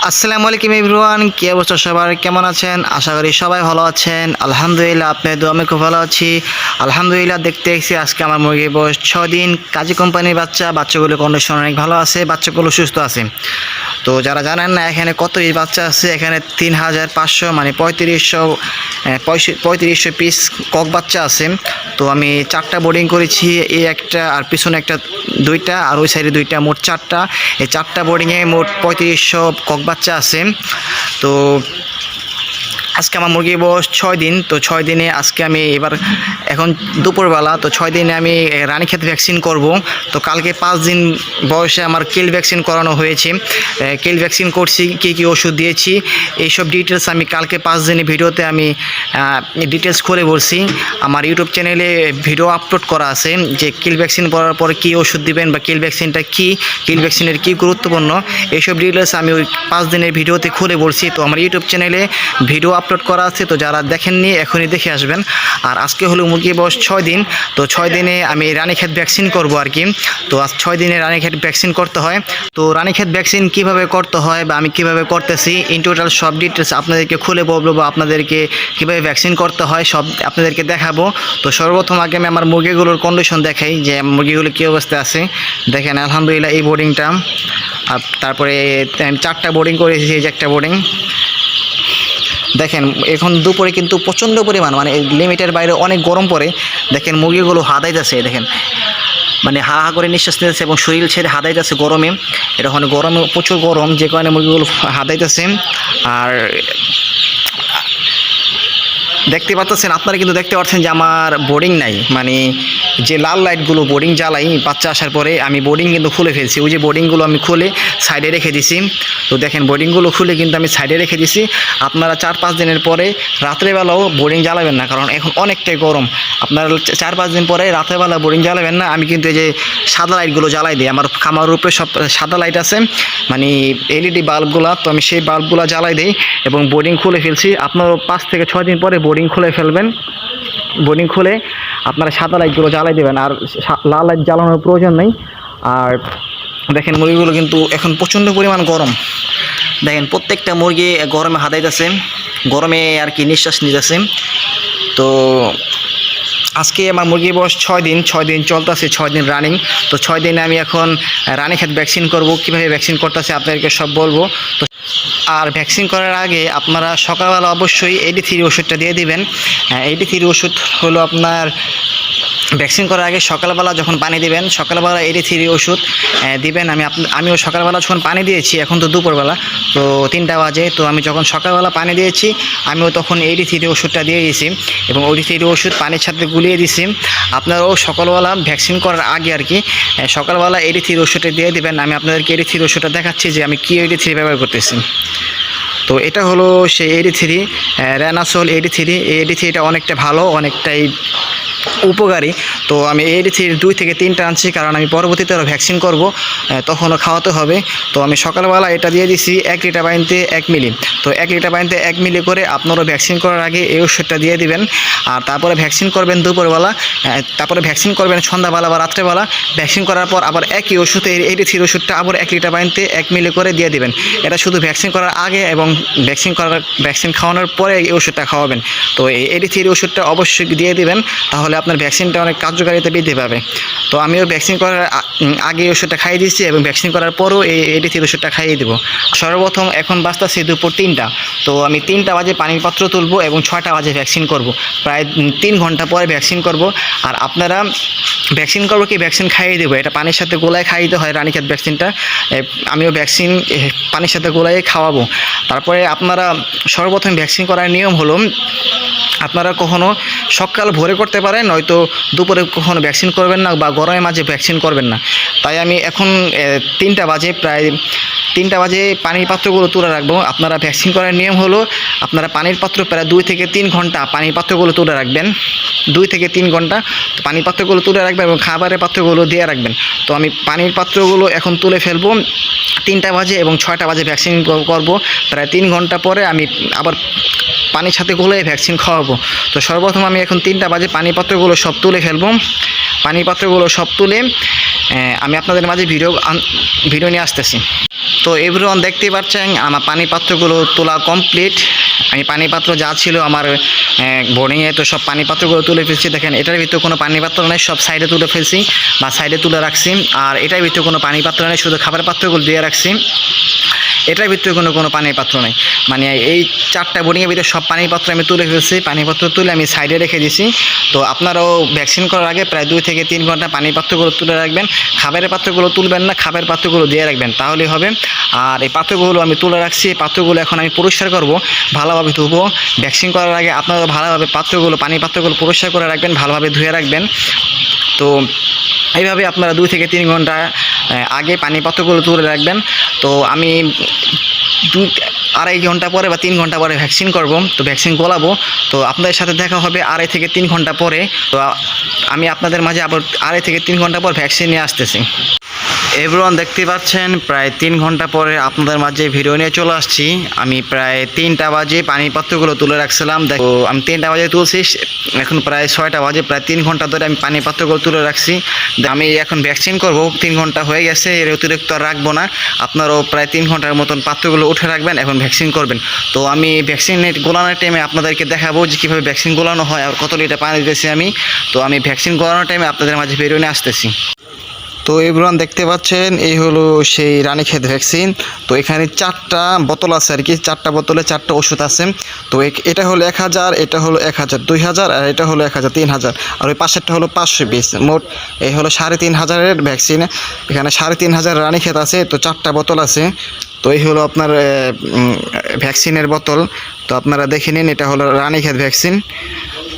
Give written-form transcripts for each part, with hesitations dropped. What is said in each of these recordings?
আসসালামু আলাইকুম এভরিওয়ান, কি অবস্থা সবার, কেমন আছেন? আশা করি সবাই ভালো আছেন। আলহামদুলিল্লাহ, আপনার দোয়া আমি খুব ভালো আছি। আলহামদুলিল্লাহ, দেখতে এসেছি আজকে আমার মুরগির বয়স 6 দিন। কাজী কোম্পানির বাচ্চাগুলোর কন্ডিশন অনেক ভালো আছে, বাচ্চাগুলো সুস্থ আছে। তো যারা জানেন না এখানে কত পিস বাচ্চা আছে, এখানে 3500 মানে 3500 পিস কক বাচ্চা আছে। তো আমি 4টা বোর্ডিং করেছি, এই একটা আর পিছনে একটা, দুইটা আর ওই সাইডে দুইটা, মোট 4টা। এই 4টা বোর্ডিংয়ে মোট 3500 কক বাচ্চা আছে। তো আজকে আমার মুরগির বয়স 6 দিন। তো 6 দিনে আজকে আমি এবার এখন দুপুরবেলা, তো 6 দিনে আমি রানীক্ষেত ভ্যাকসিন করব। তো কালকে 5 দিন বয়সে আমার কিল ভ্যাকসিন করানো হয়েছে। কিল ভ্যাকসিন করছি, কী কী ওষুধ দিয়েছি এইসব ডিটেলস আমি কালকে 5 দিনের ভিডিওতে আমি ডিটেলস করে বলছি। আমার ইউটিউব চ্যানেলে ভিডিও আপলোড করা আছে যে কিল ভ্যাকসিন করার পর কী ওষুধ দিবেন বা কিল ভ্যাকসিনটা কী, কিল ভ্যাকসিনের কী গুরুত্বপূর্ণ, এইসব ডিটেলস আমি ওই 5 দিনের ভিডিওতে খুলে বলছি। তো আমার ইউটিউব চ্যানেলে ভিডিও আপলোড করা আছে, তো যারা দেখেননি এখনই দেখে আসবেন। আর আজকে হলো মুরগির বয়স 6 দিন। তো 6 দিনে আমি রানীক্ষেত ভ্যাকসিন করব আর কি। তো আজ 6 দিনে রানীক্ষেত ভ্যাকসিন করতে হয়। তো রানীক্ষেত ভ্যাকসিন কিভাবে করতে হয় বা আমি কিভাবে করতেছি ইন টোটাল সব ডিটেলস আপনাদেরকে খুলে বলবো, বা আপনাদেরকে কীভাবে ভ্যাকসিন করতে হয় সব আপনাদেরকে দেখাবো। তো সর্বপ্রথম আগে আমি আমার মুরগিগুলোর কন্ডিশন দেখাই যে মুরগিগুলো কী অবস্থায় আছে। দেখেন আলহামদুলিল্লাহ এই বোর্ডিংটা, আর তারপরে আমি 4টা বোর্ডিং করেছি, এই যে একটা বোর্ডিং। দেখেন এখন দুপুরে কিন্তু প্রচণ্ড পরিমাণ মানে লিমিটের বাইরে অনেক গরম পড়ে। দেখেন মুরগিগুলো হাদাইতেছে, দেখেন মানে হা হা করে নিঃশ্বাস নিতেছে এবং শরীর ছেড়ে হাদাইতেছে গরমে। এটা মানে গরমে প্রচুর গরম, যে কারণে মুরগিগুলো হাদাইতেছে। আর দেখতে পাচ্ছেন আপনারা, কিন্তু দেখতে পাচ্ছেন যে আমার বোর্ডিং নাই, মানে যে লাল লাইটগুলো বোর্ডিং জ্বালাই বাচ্চা আসার পরে আমি বোর্ডিং কিন্তু খুলে ফেলছি। ওই যে বোর্ডিংগুলো আমি খুলে সাইডে রেখে দিছি। তো দেখেন বোর্ডিংগুলো খুলে কিন্তু আমি সাইডে রেখে দিছি। আপনারা 4-5 দিনের পরে রাত্রেবেলাও বোর্ডিং জ্বালাবেন না, কারণ এখন অনেকটাই গরম। আপনারা 4-5 দিন পরে রাত্রেবেলা বোর্ডিং জ্বালাবেন না। আমি কিন্তু এই যে সাদা লাইটগুলো জ্বালাই দিই, আমার খামার উপরে সব সাদা লাইট আছে, মানে এলইডি বাল্বগুলো। তো আমি সেই বাল্বগুলো জ্বালাই দিই এবং বোর্ডিং খুলে ফেলছি। আপনারও 5 থেকে 6 দিন পরে বোর্ডিং খুলে ফেলবেন। বোর্ডিং খুলে আপনারা সাদা লাইটগুলো জ্বালাই দেবেন, আর লাল লাইট জ্বালানোর প্রয়োজন নেই। আর দেখেন মুরগিগুলো কিন্তু এখন প্রচণ্ড পরিমাণ গরম। দেখেন প্রত্যেকটা মুরগি গরমে হাদাইতেছে, গরমে আর কি নিঃশ্বাস নিতেছে। তো আজকে আমার মুরগির বয়স 6 দিন, 6 দিন চলতেছে, 6 দিন রানিং। তো 6 দিনে আমি এখন রানীক্ষেত ভ্যাকসিন করব। কীভাবে ভ্যাকসিন করতেছে আপনাদেরকে সব বলবো। তো আর ভ্যাকসিন করার আগে আপনারা সকালবেলা অবশ্যই 83 ওষুধটা দিয়ে দিবেন। 83 ওষুধ হলো আপনার ভ্যাকসিন করার আগে সকালবেলা যখন পানি দিবেন, সকালবেলা 83 ওষুধ দিবেন। আমিও সকালবেলা যখন পানি দিয়েছি, এখন তো দুপুরবেলা, তো 3টা বাজে। তো আমি যখন সকালবেলা পানি দিয়েছি আমিও তখন 83 ওষুধটা দিয়ে দিয়েছি এবং 83 ওষুধ পানির সাথে গুলিয়ে দিয়েছি। আপনারাও সকালবেলা ভ্যাকসিন করার আগে আর কি সকালবেলা 83 ওষুধটা দিয়ে দিবেন। আমি আপনাদেরকে 83 ওষুধটা দেখাচ্ছি যে আমি কী 83 ব্যবহার করতেছি। তো এটা হলো সেই 83 রেনাসল 83। এই 83টা অনেকটা ভালো, অনেকটাই উপকারী। তো আমি 83 2 থেকে 3টা আনছি, কারণ আমি পরবর্তীতে আরও ভ্যাকসিন করব, তখনও খাওয়াতে হবে। তো আমি সকালবেলা এটা দিয়ে দিছি 1 লিটার পানিতে 1 মিলি। তো 1 লিটার পানিতে 1 মিলি করে আপনারও ভ্যাকসিন করার আগে এই ওষুধটা দিয়ে দিবেন। আর তারপরে ভ্যাকসিন করবেন দুপুরবেলা, তারপরে ভ্যাকসিন করবেন সন্ধ্যাবেলা বা রাত্রেবেলা। ভ্যাকসিন করার পর আবার একই ওষুধে 83 ওষুধটা আবার 1 লিটার পানিতে 1 মিলি করে দিয়ে দিবেন। এটা শুধু ভ্যাকসিন করার আগে এবং ভ্যাকসিন খাওয়ানোর পরে এই ওষুধটা খাওয়াবেন। তো এই 83 ওষুধটা অবশ্যই দিয়ে দিবেন, তাহলে আপনার ভ্যাকসিনটা অনেক কার্যকারিতা বৃদ্ধি পাবে। তো আমিও ভ্যাকসিন করার আগে ওষুধটা খাইয়ে দিচ্ছি এবং ভ্যাকসিন করার পরও এই 83 ওষুধটা খাইয়ে দেবো। সর্বপ্রথম এখন বাজতেছে দুপুর 3টা। তো আমি 3টা বাজে পানির পাত্র তুলবো এবং 6টা বাজে ভ্যাকসিন করব। প্রায় 3 ঘন্টা পরে ভ্যাকসিন করব। আর আপনারা ভ্যাকসিন করবো কি ভ্যাকসিন খাইয়ে দেবো, এটা পানির সাথে গোলায় খাইয়ে দিতে হয় রানীক্ষেত ভ্যাকসিনটা। আমিও ভ্যাকসিন পানির সাথে গোলায় খাওয়াবো। তারপরে আপনারা সর্বপ্রথম ভ্যাকসিন করার নিয়ম হলো, আপনারা কখনো সকাল ভোরে করতে পারেন, নয়তো দুপুরে কখনো ভ্যাকসিন করবেন না বা গরমের মাঝে ভ্যাকসিন করবেন না। তাই আমি এখন 3টা বাজে, প্রায় 3টা বাজে পানির পাত্রগুলো তুলে রাখবো। আপনারা ভ্যাকসিন করার নিয়ম হলো আপনারা পানির পাত্র প্রায় 2 থেকে 3 ঘন্টা পানির পাত্রগুলো তুলে রাখবেন। 2 থেকে 3 ঘন্টা পানির পাত্রগুলো তুলে রাখবেন এবং খাবারের পাত্রগুলো দিয়ে রাখবেন। তো আমি পানির পাত্রগুলো এখন তুলে ফেলবো 3টা বাজে এবং 6টা বাজে ভ্যাকসিন করব। প্রায় 3 ঘন্টা পরে আমি আবার পানির সাথে গুলিয়ে ভ্যাকসিন খাওয়াবো। তো সর্বপ্রথম আমি এখন 3টা বাজে পানির পাত্রগুলো সব তুলে ফেলবো। পানির পাত্রগুলো সব তুলে আমি আপনাদের মাঝে ভিডিও নিয়ে আসতেছি। তো এভরিওয়ান দেখতেই পাচ্ছেন আমার পানি পাত্রগুলো তোলা কমপ্লিট। আমি পানি পাত্র যা ছিল আমার বোর্ডিংয়ে, তো সব পানি পাত্রগুলো তুলে ফেলছি। দেখেন এটার ভিতরে কোনো পানি পাত্র নেই, সব সাইডে তুলে ফেলছি বা সাইডে তুলে রাখছি। আর এটার ভিতরে কোনো পানি পাত্র নেই, শুধু খাবার পাত্রগুলো দিয়ে রাখছি। এটার ভিতরে কোনো পানির পাত্র নেই, মানে এই 4টা বোর্ডিংয়ের ভিতরে সব পানির পাত্র আমি তুলে ফেলছি। পানির পাত্র তুলে আমি সাইডে রেখে দিছি। তো আপনারাও ভ্যাকসিন করার আগে প্রায় 2 থেকে 3 ঘন্টা পানির পাত্রগুলো তুলে রাখবেন। খাবারের পাত্রগুলো তুলবেন না, খাবারের পাত্রগুলো দিয়ে রাখবেন, তাহলেই হবে। আর এই পাত্রগুলো আমি তুলে রাখছি, এই পাত্রগুলো এখন আমি পরিষ্কার করব, ভালোভাবে ধুবো। ভ্যাকসিন করার আগে আপনারা ভালোভাবে পানির পাত্রগুলো পরিষ্কার করে রাখবেন, ভালোভাবে ধুয়ে রাখবেন। তো এইভাবে আপনারা 2 থেকে 3 ঘন্টা আগে পানি পাত্রগুলো তুলে রাখবেন। তো আমি 2-2.5 ঘন্টা পরে বা 3 ঘন্টা পরে ভ্যাকসিন করব। তো ভ্যাকসিন গোলাবো। তো আপনাদের সাথে দেখা হবে 2.5 থেকে 3 ঘন্টা পরে। তো আমি আপনাদের মাঝে আবার 2.5 থেকে 3 ঘন্টা পর ভ্যাকসিন নিয়ে আসতেছি। এভরিওয়ান দেখতে পাচ্ছেন প্রায় 3 ঘন্টা পরে আপনাদের মাঝে ভিডিও নিয়ে চলে আসছি। আমি প্রায় 3টা বাজে পানির পাত্রগুলো তুলে রাখছিলাম। দেখো আমি 3টা বাজে তুলছি, এখন প্রায় 6টা বাজে, প্রায় 3 ঘন্টা ধরে আমি পানির পাত্রগুলো তুলে রাখছি। আমি এখন ভ্যাকসিন করব, 3 ঘন্টা হয়ে গেছে, এর অতিরিক্ত আর রাখবো না। আপনারাও প্রায় 3 ঘন্টার মতন পাত্রগুলো উঠে রাখবেন, এখন ভ্যাকসিন করবেন। তো আমি ভ্যাকসিনের গোলানোর টাইমে আপনাদেরকে দেখাবো যে কীভাবে ভ্যাকসিন গোলানো হয় আর কত লিটার পানি দিতেছি আমি। তো আমি ভ্যাকসিন গোলানোর টাইমে আপনাদের মাঝে ভিডিও নিয়ে আসতেছি। তো এভরিওয়ান দেখতে পাচ্ছেন এই হলো সেই রানীক্ষেত ভ্যাকসিন। তো এখানে 4টা বোতল আছে আর কি, 4টা বোতলে 4টা ওষুধ আছে। তো এটা হলো 1000, এটা হলো 1000, 2000, আর এটা হলো 1000, 3000, আর ওই পাশেরটা হলো 520। মোট এই হলো 3500-এর ভ্যাকসিন। এখানে 3500 রানীক্ষেত আছে। তো 4টা বোতল আছে। তো এই হলো আপনার ভ্যাকসিনের বোতল। তো আপনারা দেখে নিন, এটা হলো রানীক্ষেত ভ্যাকসিন।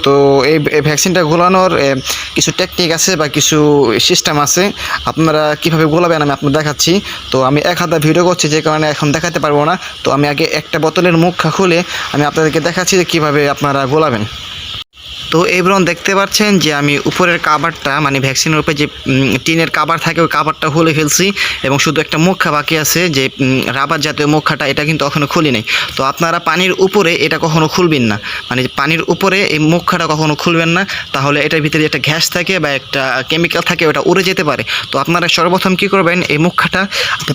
তো এই ভ্যাকসিনটা গোলানোর কিছু টেকনিক আছে বা কিছু সিস্টেম আছে। আপনারা কীভাবে গোলাবেন আমি আপনাদের দেখাচ্ছি। তো আমি এক হাতে ভিডিও করছি, যে কারণে এখন দেখাতে পারবো না। তো আমি আগে একটা বোতলের মুখটা খুলে আমি আপনাদেরকে দেখাচ্ছি যে কীভাবে আপনারা গোলাবেন। তো এভরিওয়ান দেখতে পাচ্ছেন যে আমি উপরের কাভারটা, মানে ভ্যাকসিনের উপরে যে টিনের কাভার থাকে, ওই কাভারটা খুলে ফেলছি এবং শুধু একটা মুখা বাকি আছে, যে রাবার জাতীয় মুখাটা, এটা কিন্তু এখনও খুলি নাই। তো আপনারা পানির উপরে এটা কখনো খুলবেন না, মানে পানির উপরে এই মুখাটা কখনো খুলবেন না, তাহলে এটার ভিতরে একটা গ্যাস থাকে বা একটা কেমিক্যাল থাকে, ওটা উড়ে যেতে পারে। তো আপনারা সর্বপ্রথম কী করবেন, এই মুখাটা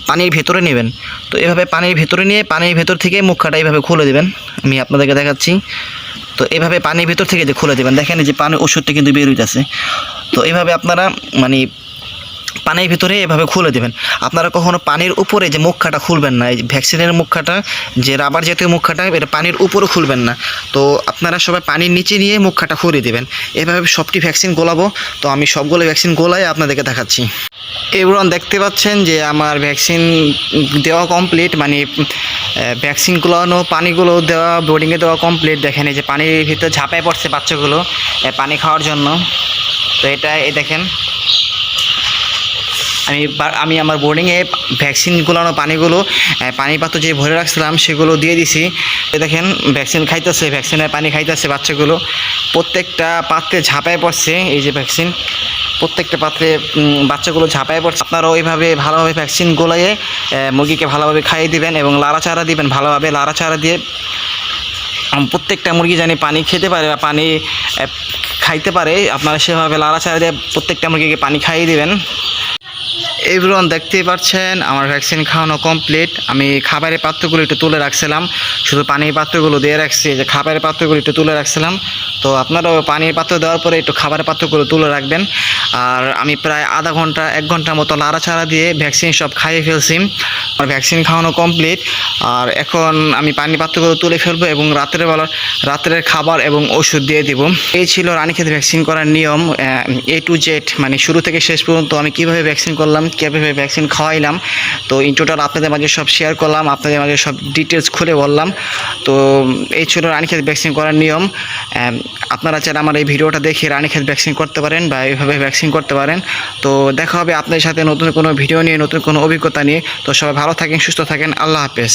পানির ভেতরে নেবেন। তো এভাবে পানির ভেতরে নিয়ে পানির ভেতর থেকে মুখাটা এইভাবে খুলে দেবেন। আমি আপনাদেরকে দেখাচ্ছি। তো এভাবে পানির ভেতর থেকে যে খুলে দেবেন, দেখেন যে পানির ওষুধটা কিন্তু বের হইতেছে। তো এভাবে আপনারা মানে পানির ভিতরে এভাবে খুলে দেবেন। আপনারা কখনো পানির উপরে যে মুখাটা খুলবেন না, এই ভ্যাকসিনের মুখাটা, যে রাবার জাতীয় মুখাটা, এটা পানির উপরে খুলবেন না। তো আপনারা সবাই পানির নিচে নিয়ে মুখাটা খুলে দেবেন। এভাবে সবটি ভ্যাকসিন গোলাবো। তো আমি সবগুলো ভ্যাকসিন গোলাই আপনাদেরকে দেখাচ্ছি। এভরিওয়ান দেখতে পাচ্ছেন যে আমার ভ্যাকসিন দেওয়া কমপ্লিট, মানে ভ্যাকসিন গোলানো, পানিগুলো দেওয়া, বোর্ডিংয়ে দেওয়া কমপ্লিট। দেখেন এই যে পানির ভিতরে ঝাঁপায় পড়ছে বাচ্চাগুলো পানি খাওয়ার জন্য। তো এই দেখেন আমি আমার বোর্ডিংয়ে ভ্যাকসিন গোলানো পানিগুলো, পানির পাত্র যে ভরে রাখছিলাম সেগুলো দিয়ে দিছি। দেখেন ভ্যাকসিন খাইতেছে, ভ্যাকসিনের পানি খাইতেছে বাচ্চাগুলো। প্রত্যেকটা পাত্রে ঝাঁপায় পড়ছে এই যে ভ্যাকসিন, প্রত্যেকটা পাত্রে বাচ্চাগুলো ঝাঁপায় পড়ছে। আপনারা ওইভাবে ভালোভাবে ভ্যাকসিন গোলাইয়ে মুরগিকে ভালোভাবে খাইয়ে দিবেন এবং লাড়াচাড়া দিবেন। ভালোভাবে লাড়াচাড়া দিয়ে প্রত্যেকটা মুরগি জানি পানি খেতে পারে বা পানি খাইতে পারে, আপনারা সেভাবে লাড়াচাড়া দিয়ে প্রত্যেকটা মুরগিকে পানি খাইয়ে দিবেন। এভরিওয়ান দেখতেই পাচ্ছেন আমার ভ্যাকসিন খাওয়ানো কমপ্লিট। আমি খাবারের পাত্রগুলো একটু তুলে রাখছিলাম, শুধু পানির পাত্রগুলো দিয়ে রাখছি, যে খাবারের পাত্রগুলো একটু তুলে রাখছিলাম। তো আপনারাও পানির পাত্র দেওয়ার পরে একটু খাবারের পাত্রগুলো তুলে রাখবেন। আর আমি প্রায় আধা ঘন্টা 1 ঘন্টার মতো লাড়াচাড়া দিয়ে ভ্যাকসিন সব খাইয়ে ফেলছি। আমার ভ্যাকসিন খাওয়ানো কমপ্লিট। আর এখন আমি পানির পাত্রগুলো তুলে ফেলবো এবং রাত্রের খাবার এবং ওষুধ দিয়ে দিব। এই ছিল রানীক্ষেত ভ্যাকসিন করার নিয়ম, A to Z, মানে শুরু থেকে শেষ পর্যন্ত আমি কীভাবে ভ্যাকসিন করলাম, কীভাবে ভ্যাকসিন খাওয়াইলাম। তো ইন টোটাল আপনাদের মাঝে সব শেয়ার করলাম, আপনাদের মাঝে সব ডিটেলস খুলে বললাম। তো এই ছিল রানীক্ষেত ভ্যাকসিন করার নিয়ম। আপনারা চাইলে আমার এই ভিডিওটা দেখে রানীক্ষেত ভ্যাকসিন করতে পারেন বা এইভাবে ভ্যাকসিন করতে পারেন। তো দেখা হবে আপনাদের সাথে নতুন কোনো ভিডিও নিয়ে, নতুন কোনো অভিজ্ঞতা নিয়ে। তো সবাই ভালো থাকেন, সুস্থ থাকেন। আল্লাহ হাফেজ।